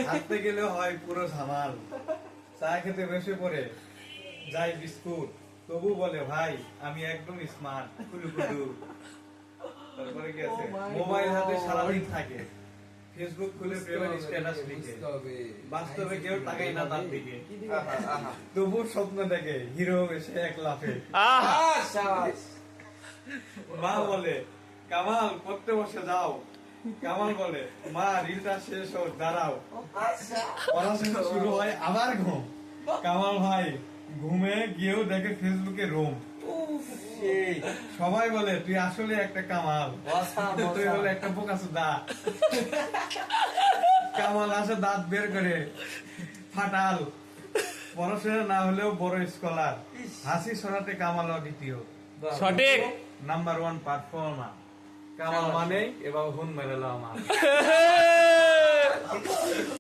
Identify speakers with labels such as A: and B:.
A: হাঁটতে গেলে হয় পুরো ঝামাল, চা খেতে বসে পড়ে যাই বিস্কুট, তবু বলে ভাই আমি একদম স্মার্ট কুলুকুলু। তারপরে কি আছে, মোবাইল হাতে সারাদিন থাকে, ফেসবুক খুলে প্রেমের স্ট্যাটাস লিখে, বাস্তবে কেউ তাকাই না তার দিকে, তবু স্বপ্ন দেখে হিরো এসে এক লাফে। মা বলে কামাল পড়তে বসে যাও, কামাল বলে মা রিলটা শেষ হোক দাঁড়াও, পড়াশোনা শুরু হয় আবার ঘুম, কামাল ভাই ঘুমে গিয়েও দেখে ফেসবুকে রোম। সবাই বলে তুই আসলে একটা কামাল, তুই হলে একটা বোকাচোদা। কামাল আসে দাঁত বের করে ফাটাল, পড়াশোনা না হলেও বড় স্কলার, হাসি শোনাতে কামাল অদ্বিতীয়,
B: সঠিক
A: নাম্বার 1 পারফর্মার। কামাল মানে এবার হুন মেরে আমার